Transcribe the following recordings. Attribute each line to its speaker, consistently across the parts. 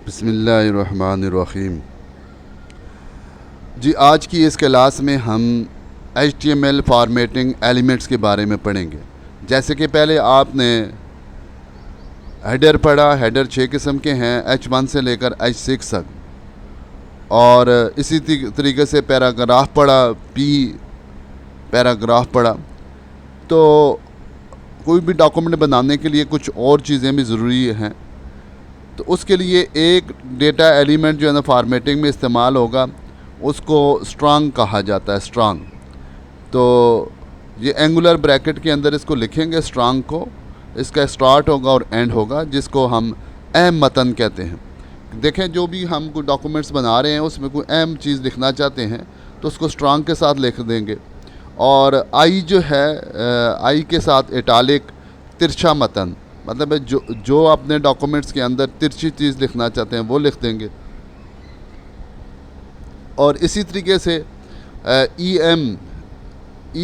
Speaker 1: बिस्मिल्लाहिर्रहमानिर्रहीम। जी, आज की इस क्लास में हम HTML फॉर्मेटिंग एलिमेंट्स के बारे में पढ़ेंगे। जैसे कि पहले आपने हेडर पढ़ा, हेडर 6 किस्म के हैं, H1 से लेकर H6 तक, और इसी तरीके से पैराग्राफ पढ़ा, पैराग्राफ पढ़ा। तो कोई भी डॉक्यूमेंट बनाने के लिए कुछ और चीज़ें भी ज़रूरी हैं। तो उसके लिए एक डेटा एलिमेंट जो है ना फॉर्मेटिंग में इस्तेमाल होगा, उसको स्ट्रंग कहा जाता है। स्ट्रंग, तो ये एंगुलर ब्रैकेट के अंदर इसको लिखेंगे स्ट्रंग को। इसका स्टार्ट होगा और एंड होगा, जिसको हम अहम मतन कहते हैं। देखें, जो भी हम कोई डॉक्यूमेंट्स बना रहे हैं उसमें कोई अहम चीज़ लिखना चाहते हैं तो उसको स्ट्रंग के साथ लिख देंगे। और आई जो है, आई के साथ इटालिक तिरछा मतन, मतलब जो अपने डॉक्यूमेंट्स के अंदर तिरछी चीज़ लिखना चाहते हैं वो लिख देंगे। और इसी तरीके से ई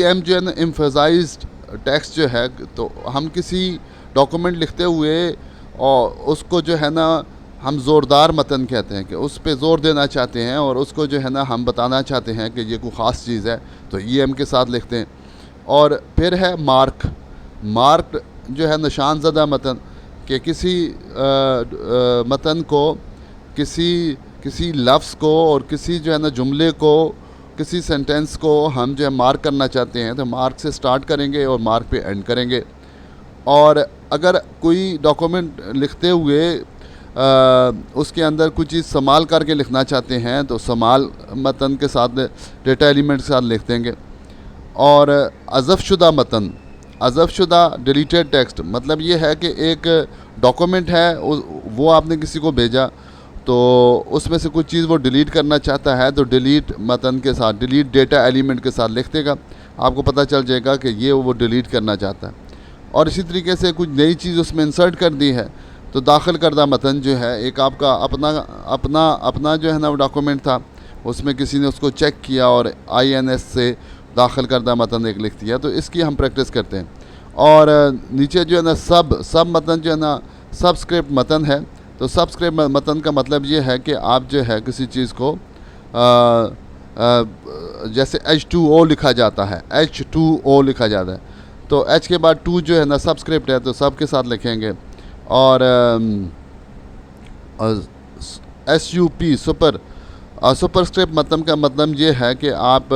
Speaker 1: एम जो है ना एम्फसाइज्ड टेक्स्ट जो है, तो हम किसी डॉक्यूमेंट लिखते हुए और उसको जो है ना हम ज़ोरदार मतन कहते हैं कि उस पे ज़ोर देना चाहते हैं और उसको जो है ना हम बताना चाहते हैं कि ये कोई ख़ास चीज़ है, तो ई एम के साथ लिखते हैं। और फिर है मार्क जो है निशान ज़दा मतन, कि किसी मतन को, किसी लफ्ज़ को और किसी जो है ना जुमले को, किसी सेंटेंस को हम जो है मार्क करना चाहते हैं तो मार्क से स्टार्ट करेंगे और मार्क पे एंड करेंगे। और अगर कोई डॉक्यूमेंट लिखते हुए उसके अंदर कुछ चीज़ संभाल करके लिखना चाहते हैं तो संभाल मतन के साथ, डेटा एलिमेंट के साथ लिख देंगे। और अज़फ़शुदा मतन, अज़फ़शुदा डिलीटेड टेक्स्ट, मतलब ये है कि एक डॉक्यूमेंट है, वो आपने किसी को भेजा तो उसमें से कुछ चीज़ वो डिलीट करना चाहता है तो डिलीट मतन के साथ, डिलीट डेटा एलिमेंट के साथ लिख देगा। आपको पता चल जाएगा कि ये वो डिलीट करना चाहता है। और इसी तरीके से कुछ नई चीज़ उसमें इंसर्ट कर दी है तो दाखिल करदा मतन जो है, एक आपका अपना जो है ना वो डॉक्यूमेंट था, उसमें किसी ने उसको चेक किया और INS से दाखिल करदा मतन एक लिख दिया। तो इसकी हम प्रैक्टिस करते हैं। और नीचे जो है ना सब मतन जो है ना सबस्क्रिप्ट मतन है। तो सबस्क्रिप्ट मतन का मतलब ये है कि आप जो है किसी चीज़ को जैसे H2O लिखा जाता है, H2O लिखा जाता है, तो H के बाद 2 जो है ना सबस्क्रिप्ट है, तो सब के साथ लिखेंगे। और SUP सुपरस्क्रिप्ट मतन का मतलब ये है कि आप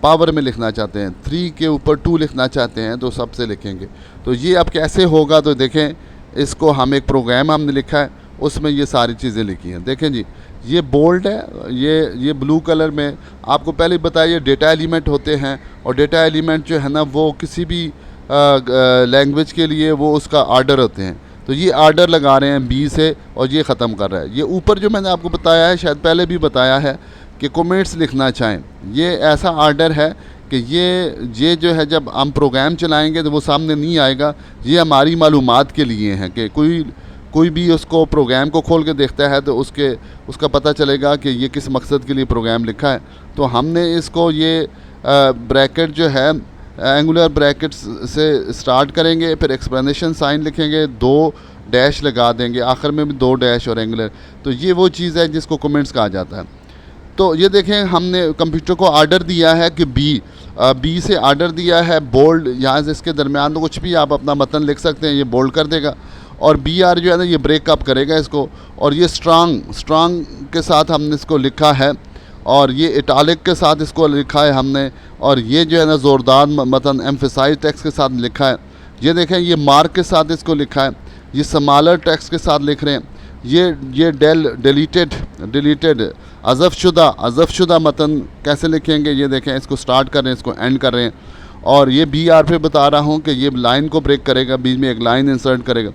Speaker 1: पावर में लिखना चाहते हैं, 3 के ऊपर 2 लिखना चाहते हैं तो सबसे लिखेंगे। तो ये अब कैसे होगा, तो देखें, इसको हम एक प्रोग्राम हमने लिखा है, उसमें ये सारी चीज़ें लिखी हैं। देखें जी, ये बोल्ड है, ये ब्लू कलर में आपको पहले बताया ये डेटा एलिमेंट होते हैं। और डेटा एलिमेंट जो है ना वो किसी भी लैंग्वेज के लिए वो उसका आर्डर होते हैं। तो ये आर्डर लगा रहे हैं B से और ये ख़त्म कर रहा है। ये ऊपर जो मैंने आपको बताया है, शायद पहले भी बताया है कि कमेंट्स लिखना चाहें, ये ऐसा आर्डर है कि ये जो है जब हम प्रोग्राम चलाएंगे तो वो सामने नहीं आएगा। ये हमारी मालूमात के लिए है कि कोई भी उसको प्रोग्राम को खोल के देखता है तो उसका पता चलेगा कि ये किस मकसद के लिए प्रोग्राम लिखा है। तो हमने इसको ये ब्रैकेट जो है एंगुलर ब्रैकेट से स्टार्ट करेंगे, फिर एक्सप्लेनेशन साइन लिखेंगे, 2 डैश लगा देंगे, आखिर में भी 2 डैश और एंगुलर। तो ये वो चीज़ है जिसको कमेंट्स कहा जाता है। तो ये देखें, हमने कंप्यूटर को आर्डर दिया है कि बी से आर्डर दिया है बोल्ड, यहाँ से इसके दरमियान तो कुछ भी आप अपना मतन लिख सकते हैं, ये बोल्ड कर देगा। और BR जो है ना ये ब्रेकअप करेगा इसको। और ये स्ट्रांग के साथ हमने इसको लिखा है, और ये इटालिक के साथ इसको लिखा है हमने। और ये जो है ना ज़ोरदार मतन एम्फसाइज टेक्स्ट के साथ लिखा है। ये देखें, ये मार्क के साथ इसको लिखा है, ये स्मॉलर टेक्स्ट के साथ लिख रहे हैं। ये डिलीटेड अज़फ़शुदा मतन कैसे लिखेंगे, ये देखें, इसको स्टार्ट कर रहे हैं, इसको एंड कर रहे हैं। और ये BR पे बता रहा हूँ कि ये लाइन को ब्रेक करेगा, बीच में एक लाइन इंसर्ट करेगा।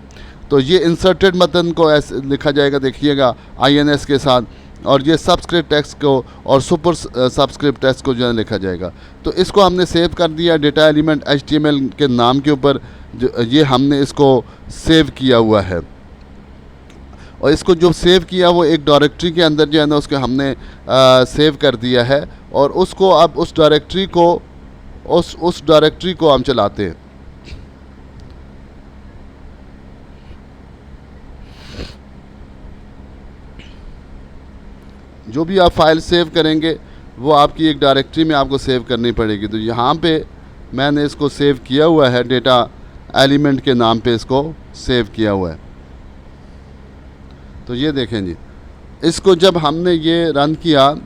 Speaker 1: तो ये इंसर्टेड मतन को ऐसे लिखा जाएगा, देखिएगा, INS के साथ। और ये सबस्क्रिप्ट टेक्स्ट को और सुपर सबस्क्रिप्ट टेक्स्ट को जो है लिखा जाएगा। तो इसको हमने सेव कर दिया डेटा एलिमेंट HTML के नाम के ऊपर, ये हमने इसको सेव किया हुआ है। और इसको जो सेव किया वो एक डायरेक्टरी के अंदर जो है ना उसको हमने सेव कर दिया है। और उसको अब उस डायरेक्टरी को हम चलाते हैं। जो भी आप फाइल सेव करेंगे वो आपकी एक डायरेक्टरी में आपको सेव करनी पड़ेगी। तो यहाँ पे मैंने इसको सेव किया हुआ है, डेटा एलिमेंट के नाम पे इसको सेव किया हुआ है। तो ये देखें जी, इसको जब हमने ये रन किया,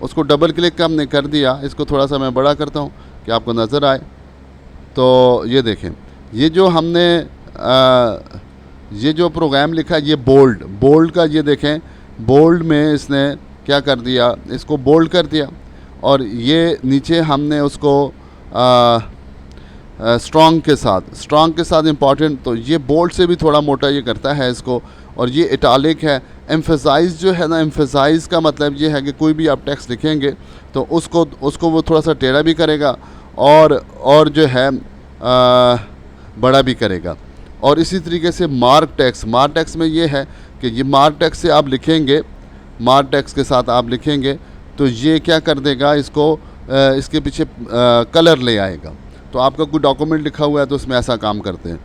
Speaker 1: उसको डबल क्लिक हमने कर दिया, इसको थोड़ा सा मैं बड़ा करता हूँ कि आपको नज़र आए। तो ये देखें, ये जो हमने ये जो प्रोग्राम लिखा है, ये बोल्ड का, ये देखें बोल्ड में इसने क्या कर दिया, इसको बोल्ड कर दिया। और ये नीचे हमने उसको स्ट्रॉन्ग के साथ इम्पॉर्टेंट, तो ये बोल्ड से भी थोड़ा मोटा ये करता है इसको। और ये इटालिक है। एम्फेसाइज जो है ना, एम्फेसाइज का मतलब ये है कि कोई भी आप टेक्स्ट लिखेंगे तो उसको वो थोड़ा सा टेढ़ा भी करेगा और जो है बड़ा भी करेगा। और इसी तरीके से मार्क टेक्स्ट में ये है कि ये मार्क टेक्स्ट से आप लिखेंगे, मार्क टेक्स्ट के साथ आप लिखेंगे तो ये क्या कर देगा, इसको इसके पीछे कलर ले आएगा। तो आपका कोई डॉक्यूमेंट लिखा हुआ है तो उसमें ऐसा काम करते हैं।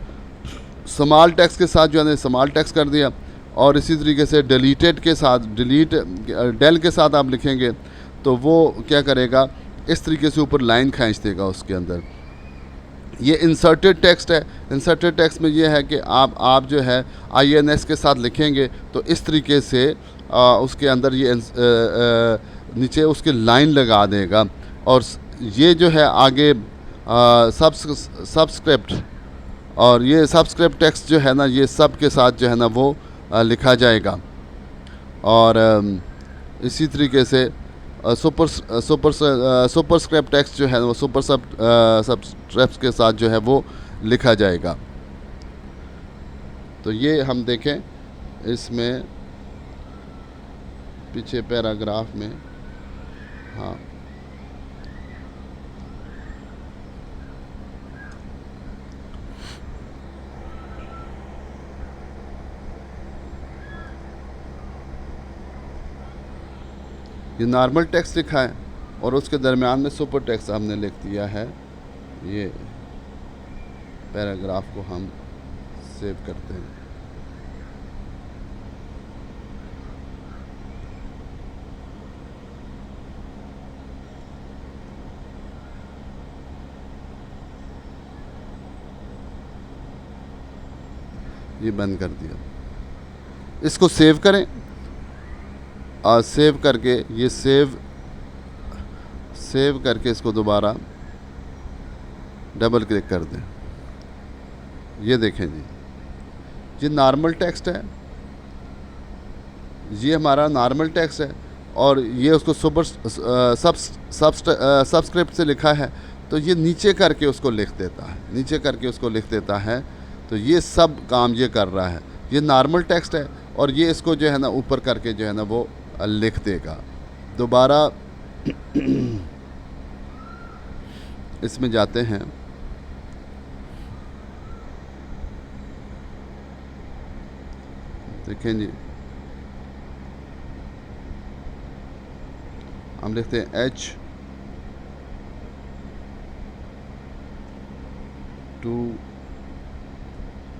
Speaker 1: स्मॉल टेक्स्ट के साथ जो है स्मॉल टेक्स्ट कर दिया। और इसी तरीके से डिलीटेड के साथ, डेल के साथ आप लिखेंगे तो वो क्या करेगा, इस तरीके से ऊपर लाइन खींच देगा उसके अंदर। ये इंसर्टेड टेक्स्ट है। इंसर्टेड टेक्स्ट में ये है कि आप जो है INS के साथ लिखेंगे तो इस तरीके से उसके अंदर ये नीचे उसके लाइन लगा देगा। और ये जो है आगे सबस्क्रिप्ट, और ये सबस्क्रिप्ट टेक्स्ट जो है ना, ये सब के साथ जो है ना वो लिखा जाएगा। और इसी तरीके से सुपरस्क्रिप्ट टेक्स्ट जो है वो सबस्क्रिप्ट के साथ जो है वो लिखा जाएगा। तो ये हम देखें इसमें पीछे पैराग्राफ में, हाँ ये नॉर्मल टेक्स्ट लिखा है और उसके दरमियान में सुपर टेक्स्ट हमने लिख दिया है। ये पैराग्राफ को हम सेव करते हैं। ये बंद कर दिया। इसको सेव करें और सेव करके ये सेव करके इसको दोबारा डबल क्लिक कर दें। ये देखें जी, ये नॉर्मल टेक्स्ट है, ये हमारा नॉर्मल टेक्स्ट है और ये उसको सबस्क्रिप्ट से लिखा है तो ये नीचे करके उसको लिख देता है। तो ये सब काम ये कर रहा है। ये नॉर्मल टेक्स्ट है और ये इसको जो है ना ऊपर करके जो है ना वो लिख देगा। दोबारा इसमें जाते हैं। देखें जी, हम लिखते हैं H2,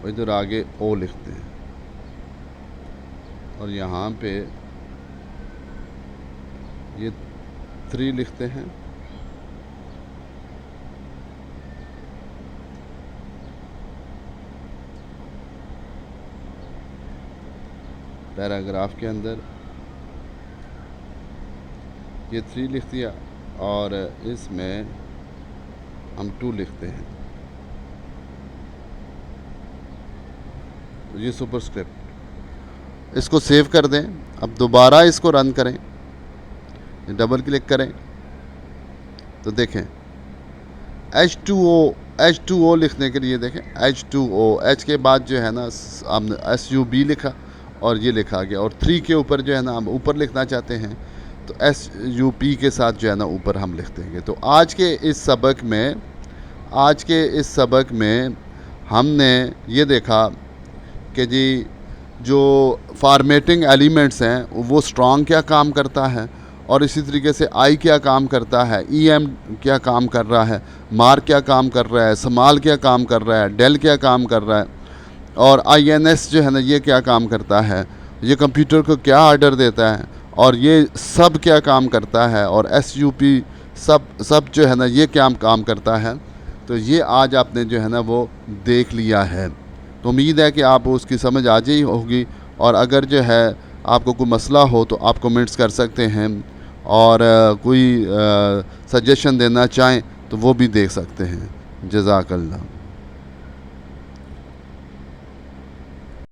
Speaker 1: इधर आगे O लिखते हैं और यहाँ पे ये 3 लिखते हैं। पैराग्राफ के अंदर ये 3 लिख दिया और इसमें हम 2 लिखते हैं। ये सुपरस्क्रिप्ट। इसको सेव कर दें। अब दोबारा इसको रन करें, डबल क्लिक करें तो देखें H2O लिखने के लिए देखें H2O, H के बाद जो है ना हमने SUB लिखा और ये लिखा गया। और 3 के ऊपर जो है ना हम ऊपर लिखना चाहते हैं तो SUP के साथ जो है ना ऊपर हम लिख देंगे। तो आज के इस सबक में हमने ये देखा कि जी जो फॉर्मेटिंग एलिमेंट्स हैं वो स्ट्रॉन्ग क्या काम करता है और इसी तरीके से आई क्या काम करता है, EM क्या काम कर रहा है, मार्क क्या काम कर रहा है, स्मॉल क्या काम कर रहा है, डेल क्या काम कर रहा है और INS जो है ना ये क्या काम करता है, ये कंप्यूटर को क्या ऑर्डर देता है और ये सब क्या काम करता है, और SUP सब जो है ना ये क्या काम करता है, तो ये आज आपने जो है ना वो देख लिया है। तो उम्मीद है कि आप उसकी समझ आ गई होगी, और अगर जो है आपको कोई मसला हो तो आप कमेंट्स कर सकते हैं, और कोई सजेशन देना चाहें तो वो भी दे सकते हैं। जज़ाकल्लाह।